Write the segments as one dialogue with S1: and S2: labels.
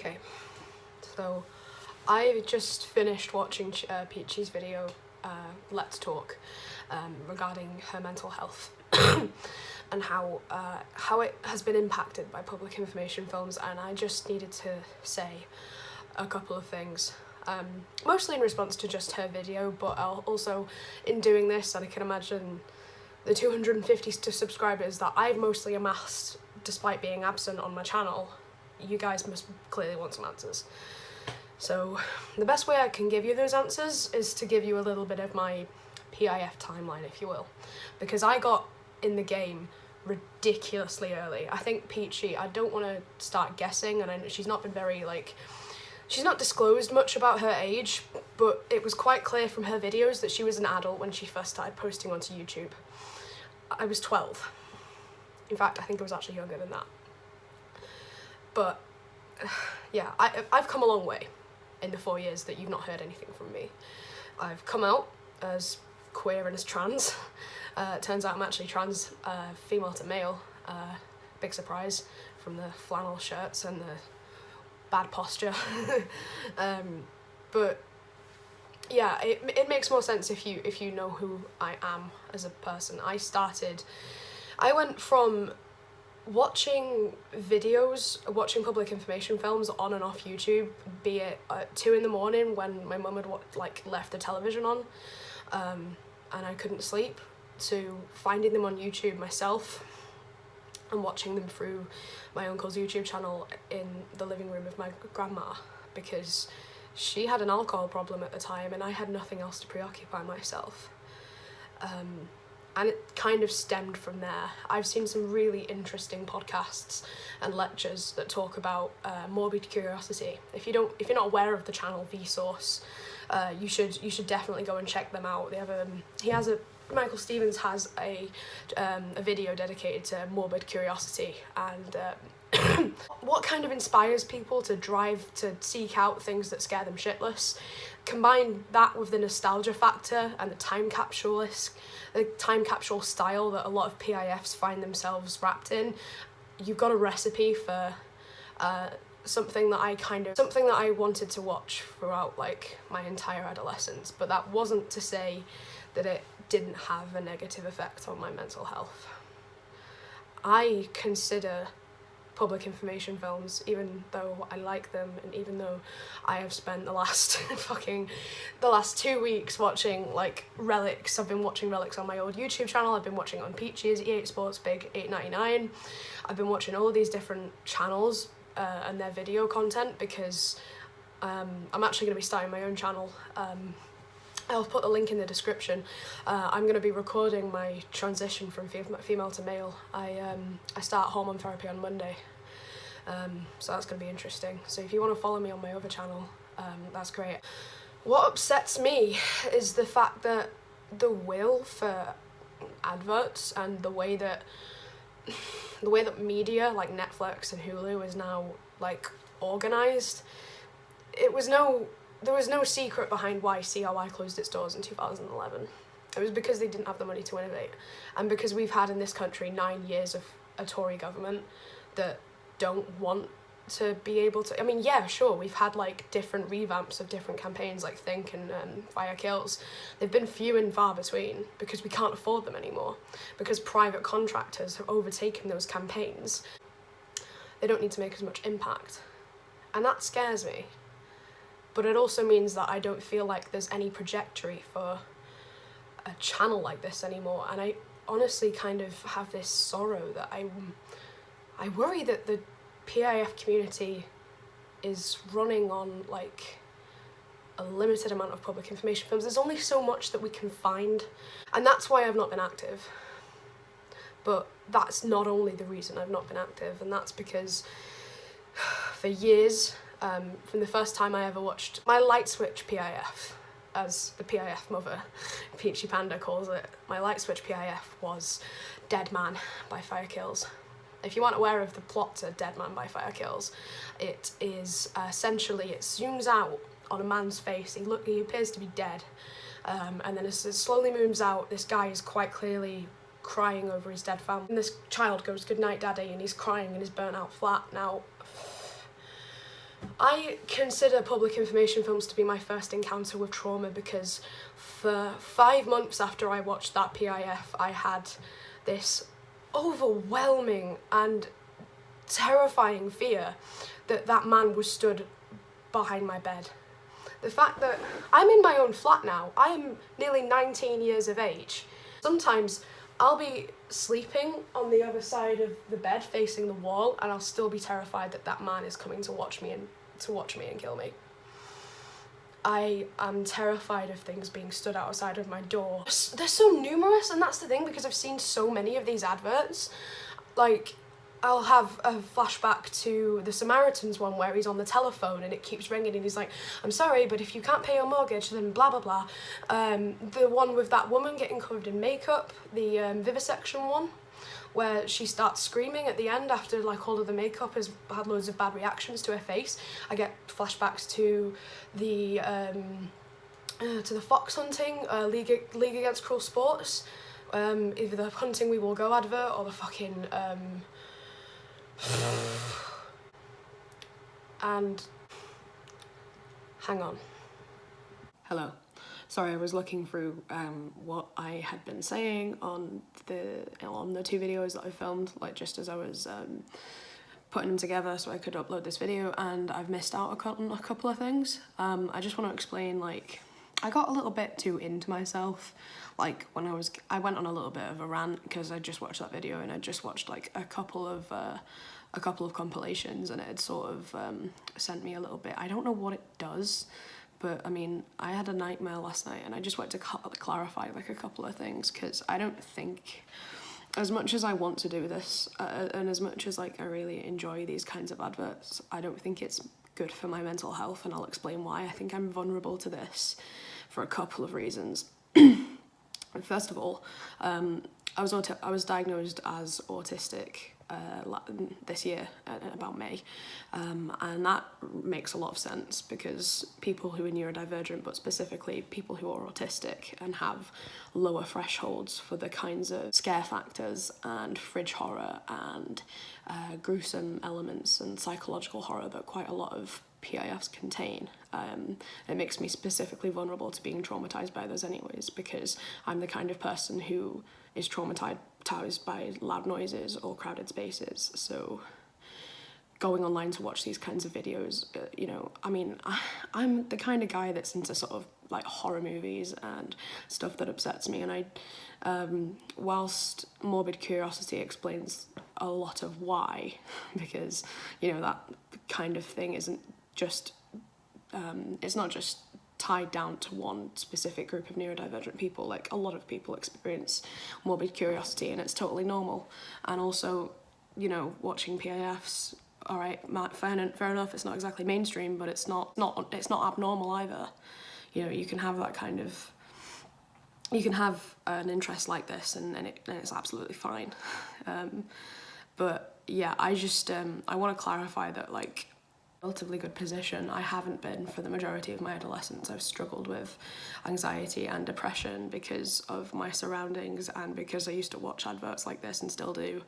S1: Okay, so I just finished watching Peachy's video, Let's Talk, regarding her mental health and how it has been impacted by public information films, and I just needed to say a couple of things. Mostly in response to just her video, but also in doing this, and I can imagine the 250 subscribers that I've mostly amassed despite being absent on my channel, you guys must clearly want some answers. So the best way I can give you those answers is to give you a little bit of my PIF timeline, if you will, because I got in the game ridiculously early. I think Peachy, I don't want to start guessing, and I know she's not been very, she's not disclosed much about her age, but it was quite clear from her videos that she was an adult when she first started posting onto YouTube. I was 12. In fact, I think I was actually younger than that. But yeah, I've come a long way in the 4 years that you've not heard anything from me. I've come out as queer and as trans. Turns out I'm actually trans, female to male. Big surprise from the flannel shirts and the bad posture. But yeah, it makes more sense if you know who I am as a person. I went from watching videos, watching public information films on and off YouTube, be it at 2 in the morning when my mum had left the television on, and I couldn't sleep, to finding them on YouTube myself and watching them through my uncle's YouTube channel in the living room of my grandma, because she had an alcohol problem at the time and I had nothing else to preoccupy myself. And it kind of stemmed from there. I've seen some really interesting podcasts and lectures that talk about morbid curiosity. If you're not aware of the channel Vsauce, you should definitely go and check them out. They have Michael Stevens has a video dedicated to morbid curiosity and what kind of inspires people to drive to seek out things that scare them shitless. Combine that with the nostalgia factor and the time capsule style that a lot of PIFs find themselves wrapped in. You've got a recipe for something that I wanted to watch throughout my entire adolescence, but that wasn't to say that it didn't have a negative effect on my mental health. I consider public information films, even though I like them and even though I have spent the last 2 weeks watching relics. I've been watching relics on my old YouTube channel, I've been watching on Peachy's EA Sports Big 8.99, I've been watching all these different channels and their video content, because I'm actually going to be starting my own channel. I'll put the link in the description. I'm going to be recording my transition from female to male. I start hormone therapy on Monday, so that's going to be interesting. So if you want to follow me on my other channel, that's great. What upsets me is the fact that the will for adverts and the way that media like Netflix and Hulu is now organised. There was no secret behind why CRY closed its doors in 2011. It was because they didn't have the money to innovate, and because we've had in this country 9 years of a Tory government that don't want to be able to. I mean, yeah, sure, we've had different revamps of different campaigns like Think and Fire Kills. They've been few and far between because we can't afford them anymore, because private contractors have overtaken those campaigns. They don't need to make as much impact, and that scares me. But it also means that I don't feel like there's any trajectory for a channel like this anymore, and I honestly kind of have this sorrow that I worry that the PIF community is running on a limited amount of public information films. There's only so much that we can find, and that's why I've not been active. But that's not only the reason I've not been active, and that's because for years, from the first time I ever watched my light switch PIF, as the PIF mother, Peachy Panda, calls it, my light switch PIF was Dead Man by Fire Kills. If you aren't aware of the plot to Dead Man by Fire Kills, it is essentially, it zooms out on a man's face, he appears to be dead, and then as it slowly moves out, this guy is quite clearly crying over his dead family. And this child goes, "Good night, Daddy," and he's crying in his burnt out flat. Now, I consider public information films to be my first encounter with trauma because for 5 months after I watched that PIF, I had this overwhelming and terrifying fear that that man was stood behind my bed. The fact that I'm in my own flat now, I am nearly 19 years of age. Sometimes I'll be sleeping on the other side of the bed facing the wall and I'll still be terrified that that man is coming to watch me and kill me. I am terrified of things being stood outside of my door. They're so numerous, and that's the thing, because I've seen so many of these adverts. Like, I'll have a flashback to the Samaritans one where he's on the telephone and it keeps ringing and he's like, I'm sorry, but if you can't pay your mortgage, then blah, blah, blah. The one with that woman getting covered in makeup, the vivisection one, where she starts screaming at the end after like all of the makeup has had loads of bad reactions to her face. I get flashbacks to the fox hunting, League Against Cruel Sports, either the Hunting We Will Go advert or the fucking and hang on. Hello. Sorry, I was looking through what I had been saying on the 2 videos that I filmed, like just as I was putting them together so I could upload this video, and I've missed out on a couple of things. I just want to explain, like, I got a little bit too into myself. Like when I went on a little bit of a rant because I just watched that video and I just watched like a couple of compilations, and it had sort of sent me a little bit. I don't know what it does. But I mean, I had a nightmare last night and I just wanted to clarify like a couple of things, because I don't think, as much as I want to do this and as much as like I really enjoy these kinds of adverts, I don't think it's good for my mental health, and I'll explain why. I think I'm vulnerable to this for a couple of reasons. First of all, I was diagnosed as autistic this year, about May, and that makes a lot of sense because people who are neurodivergent, but specifically people who are autistic and have lower thresholds for the kinds of scare factors and fridge horror and gruesome elements and psychological horror that quite a lot of PIFs contain. It makes me specifically vulnerable to being traumatized by those anyways, because I'm the kind of person who is traumatized by loud noises or crowded spaces. So going online to watch these kinds of videos, you know, I mean, I'm the kind of guy that's into sort of like horror movies and stuff that upsets me, and I whilst morbid curiosity explains a lot of why, because, you know, that kind of thing isn't just it's not just tied down to one specific group of neurodivergent people. Like, a lot of people experience morbid curiosity and it's totally normal. And also, you know, watching PIFs, all right, fair enough, it's not exactly mainstream, but it's not abnormal either. You know, you can have that kind of, you can have an interest like this and it's absolutely fine. But yeah, I just, I want to clarify that, like, relatively good position. I haven't been for the majority of my adolescence. I've struggled with anxiety and depression because of my surroundings and because I used to watch adverts like this and still do.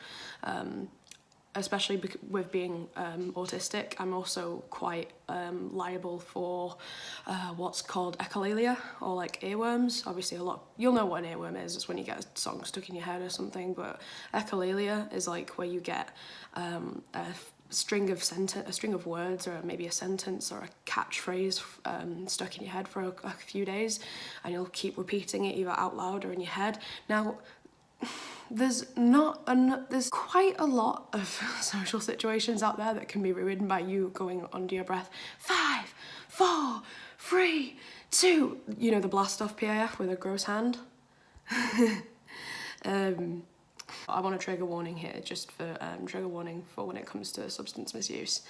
S1: Especially with being autistic, I'm also quite liable for what's called echolalia, or like earworms. Obviously you'll know what an earworm is. It's when you get a song stuck in your head or something, but echolalia is like where you get a string of words, or maybe a sentence or a catchphrase stuck in your head for a few days, and you'll keep repeating it either out loud or in your head. Now, there's quite a lot of social situations out there that can be ruined by you going under your breath. 5, 4, 3, 2. You know, the blast off PIF with a gross hand. I want a trigger warning here, just for trigger warning for when it comes to substance misuse.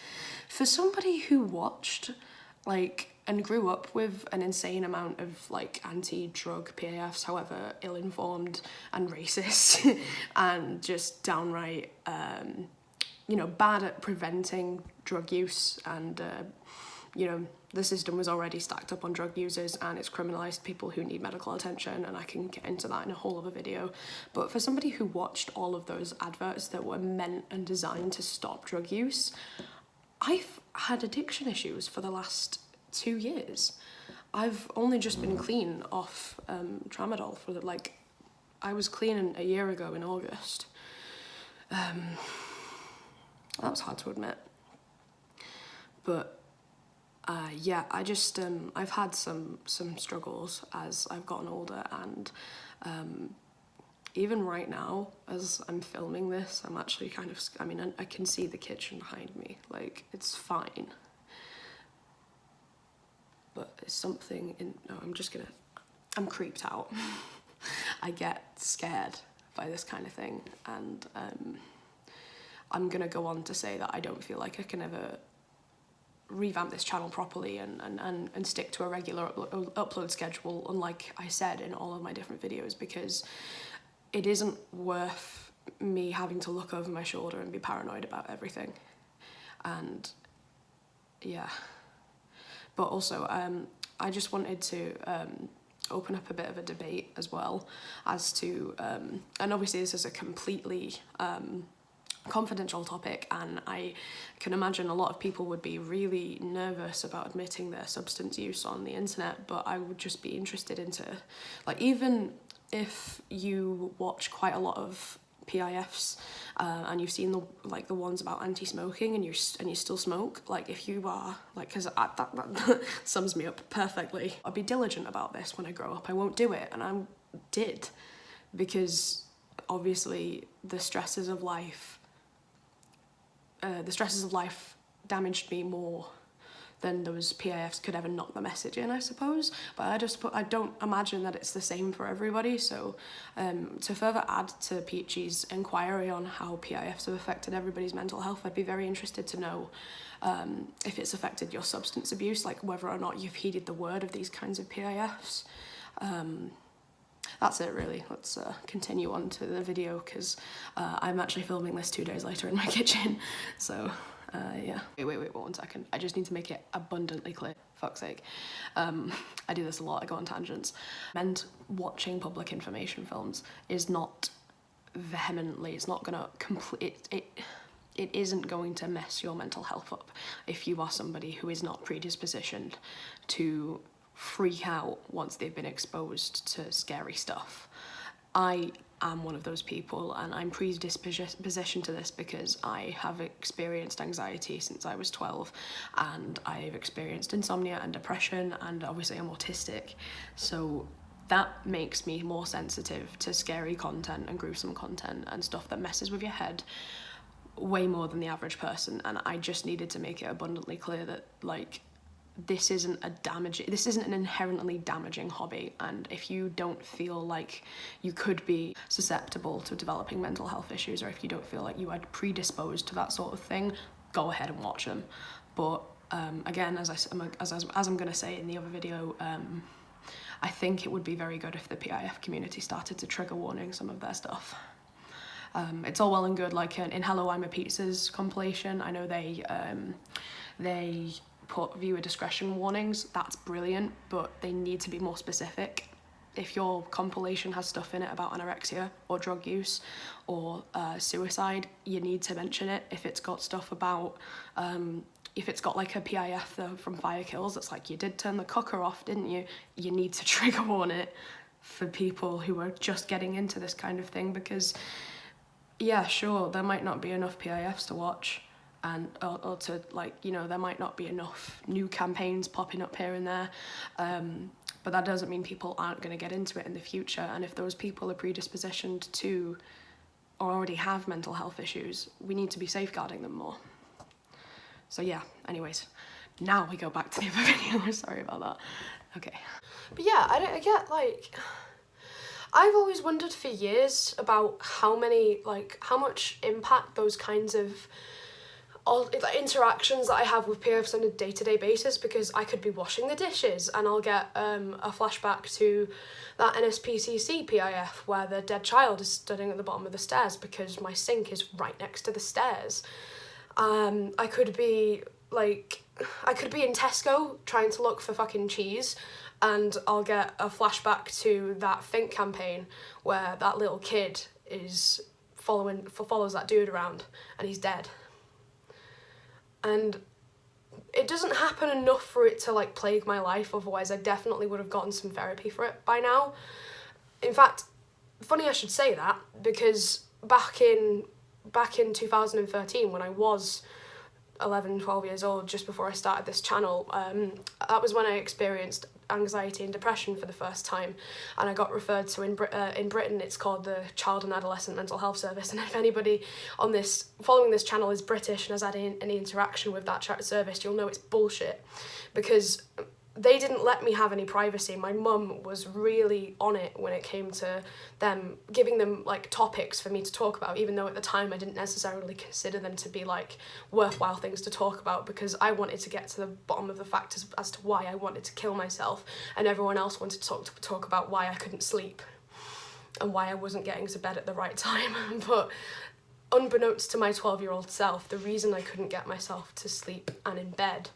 S1: For somebody who watched, like, and grew up with an insane amount of, like, anti-drug PIFs, however ill-informed and racist and just downright, you know, bad at preventing drug use, and, you know, the system was already stacked up on drug users and it's criminalised people who need medical attention, and I can get into that in a whole other video. But for somebody who watched all of those adverts that were meant and designed to stop drug use, I've had addiction issues for the last 2 years. I've only just been clean off tramadol for I was clean a year ago in August. That was hard to admit. But yeah, I just, I've had some struggles as I've gotten older, and even right now, as I'm filming this, I'm actually kind of, I can see the kitchen behind me, like, it's fine. But it's something I'm creeped out. I get scared by this kind of thing, and I'm gonna go on to say that I don't feel like I can ever revamp this channel properly and stick to a regular upload schedule, unlike I said in all of my different videos, because it isn't worth me having to look over my shoulder and be paranoid about everything. And yeah, but also I just wanted to open up a bit of a debate as well as to and obviously this is a completely confidential topic, and I can imagine a lot of people would be really nervous about admitting their substance use on the internet, but I would just be interested into, like, even if you watch quite a lot of PIFs and you've seen the ones about anti-smoking and you still smoke, like, if you are, like, because that sums me up perfectly. I'll be diligent about this when I grow up. I won't do it, and I did, because obviously the stresses of life damaged me more than those PIFs could ever knock the message in, I suppose. But I don't imagine that it's the same for everybody. So to further add to Peachy's inquiry on how PIFs have affected everybody's mental health, I'd be very interested to know if it's affected your substance abuse, like whether or not you've heeded the word of these kinds of PIFs. That's it, really. Let's continue on to the video, because I'm actually filming this 2 days later in my kitchen. So yeah. Wait, 1 second. I just need to make it abundantly clear. Fuck's sake. I do this a lot, I go on tangents. And watching public information films is not vehemently, it's not gonna it isn't going to mess your mental health up if you are somebody who is not predispositioned to freak out once they've been exposed to scary stuff. I am one of those people, and I'm predispositioned to this because I have experienced anxiety since I was 12, and I've experienced insomnia and depression, and obviously I'm autistic, so that makes me more sensitive to scary content and gruesome content and stuff that messes with your head way more than the average person. And I just needed to make it abundantly clear that, like, this isn't an inherently damaging hobby, and if you don't feel like you could be susceptible to developing mental health issues, or if you don't feel like you are predisposed to that sort of thing, go ahead and watch them. But again, as I'm going to say in the other video, I think it would be very good if the PIF community started to trigger warning some of their stuff. It's all well and good, like in Hello, I'm a Pizza's compilation, I know they put viewer discretion warnings. That's brilliant, but they need to be more specific. If your compilation has stuff in it about anorexia or drug use or suicide, you need to mention it. If it's got stuff about, if it's got like a PIF from Fire Kills that's like, you did turn the cooker off, didn't you? You need to trigger warn it for people who are just getting into this kind of thing, because yeah, sure, there might not be enough PIFs to watch, and or to, like, you know, there might not be enough new campaigns popping up here and there, but that doesn't mean people aren't going to get into it in the future. And if those people are predispositioned to or already have mental health issues, we need to be safeguarding them more. So yeah, anyways, now we go back to the other video. Sorry about that. Okay. But yeah, I get, like, I've always wondered for years about how much impact those kinds of interactions that I have with PIFs on a day-to-day basis, because I could be washing the dishes and I'll get a flashback to that NSPCC PIF where the dead child is standing at the bottom of the stairs because my sink is right next to the stairs. I could be in Tesco trying to look for fucking cheese, and I'll get a flashback to that Think campaign where that little kid is follows that dude around and he's dead. and it doesn't happen enough for it to like plague my life, otherwise I definitely would have gotten some therapy for it by now. In fact, funny I should say that, because back in 2013, when I was 11, 12 years old, just before I started this channel, that was when I experienced anxiety and depression for the first time, and I got referred to in Britain. It's called the Child and Adolescent Mental Health Service, and if anybody on this following this channel is British and has had any interaction with that service, you'll know it's bullshit, because they didn't let me have any privacy. My mum was really on it when it came to them giving them like topics for me to talk about, even though at the time I didn't necessarily consider them to be like worthwhile things to talk about, because I wanted to get to the bottom of the fact as to why I wanted to kill myself, and everyone else wanted to talk about why I couldn't sleep and why I wasn't getting to bed at the right time. But unbeknownst to my 12-year-old self, the reason I couldn't get myself to sleep and in bed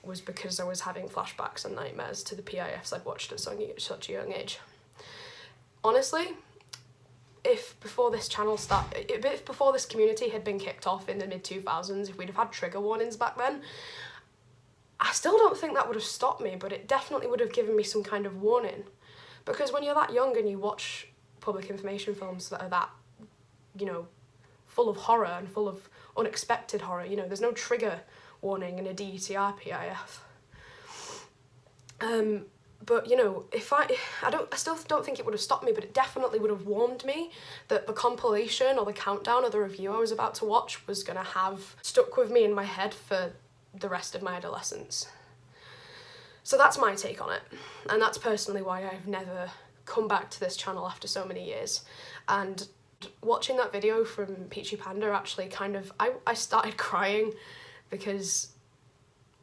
S1: was because I was having flashbacks and nightmares to the PIFs I'd watched at such a young age. Honestly, if before this community had been kicked off in the mid-2000s, if we'd have had trigger warnings back then, I still don't think that would have stopped me, but it definitely would have given me some kind of warning. Because when you're that young and you watch public information films that are that, you know, full of horror and full of unexpected horror, you know, there's no trigger warning in a DETR PIF. But you know, I still don't think it would have stopped me, but it definitely would have warned me that the compilation or the countdown or the review I was about to watch was gonna have stuck with me in my head for the rest of my adolescence. So that's my take on it, and that's personally why I've never come back to this channel after so many years. And watching that video from Peachy Panda actually kind of, I started crying, because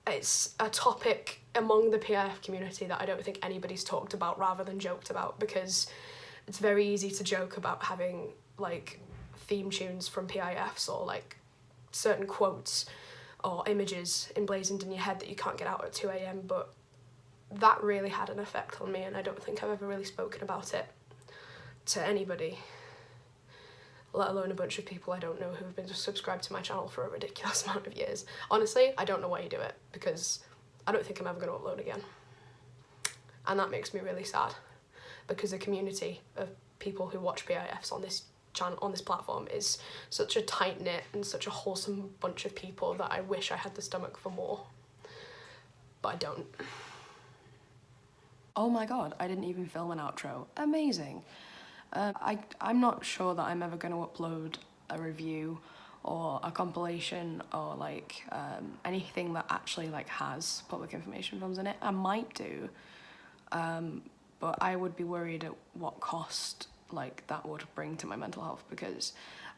S1: it's a topic among the PIF community that I don't think anybody's talked about rather than joked about, because it's very easy to joke about having like theme tunes from PIFs or like certain quotes or images emblazoned in your head that you can't get out at 2 a.m, but that really had an effect on me, and I don't think I've ever really spoken about it to anybody, let alone a bunch of people I don't know who've been subscribed to my channel for a ridiculous amount of years. Honestly, I don't know why you do it, because I don't think I'm ever going to upload again. And that makes me really sad, because the community of people who watch PIFs on this channel, on this platform, is such a tight-knit and such a wholesome bunch of people that I wish I had the stomach for more. But I don't. Oh my god, I didn't even film an outro. Amazing. I'm not sure that I'm ever going to upload a review or a compilation or like anything that actually like has public information films in it. I might do, but I would be worried at what cost like that would bring to my mental health, because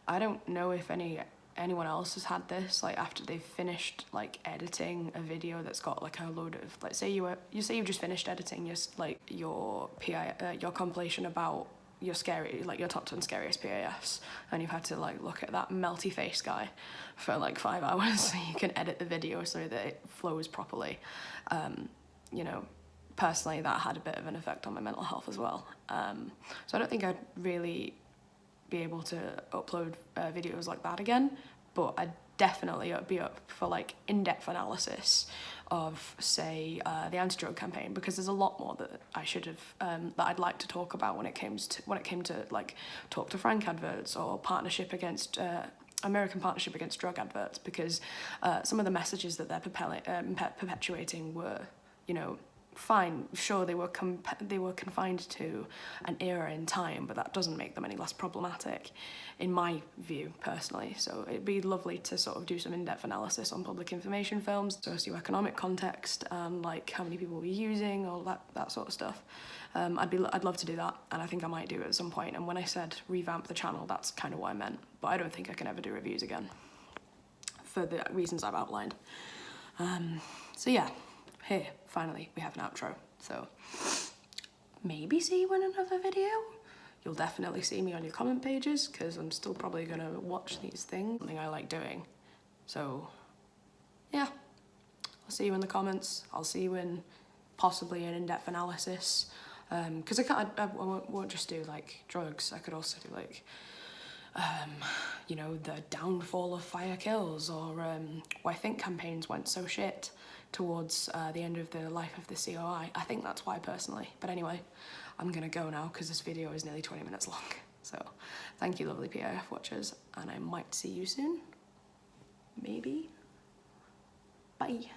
S1: I don't know if anyone else has had this, like after they've finished like editing a video that's got like a load of, like say you've just finished editing your compilation about your top 10 scariest PIFs, and you've had to like look at that melty face guy for like 5 hours so you can edit the video so that it flows properly. You know, personally that had a bit of an effect on my mental health as well. So I don't think I'd really be able to upload videos like that again, but I'd definitely be up for like in-depth analysis of, say, the anti-drug campaign, because there's a lot more that I should have that I'd like to talk about when it came to like talk to Frank adverts or American Partnership Against Drug Adverts, because some of the messages that they're perpetuating were, you know, fine, sure, they were confined to an era in time, but that doesn't make them any less problematic, in my view, personally. So it'd be lovely to sort of do some in-depth analysis on public information films, socio-economic context, and like how many people we're using, all that sort of stuff. I'd love to do that, and I think I might do it at some point. And when I said revamp the channel, that's kind of what I meant. But I don't think I can ever do reviews again, for the reasons I've outlined. So yeah. Here, finally, we have an outro. So, maybe see you in another video. You'll definitely see me on your comment pages, because I'm still probably going to watch these things, something I like doing. So, yeah. I'll see you in the comments. I'll see you in possibly an in-depth analysis. Because I won't just do, like, drugs. I could also do, like, you know, the downfall of fire kills, or why I think campaigns went so shit towards the end of the life of the COI. I think that's why, personally. But anyway, I'm gonna go now because this video is nearly 20 minutes long. So thank you, lovely PIF watchers, and I might see you soon. Maybe. Bye.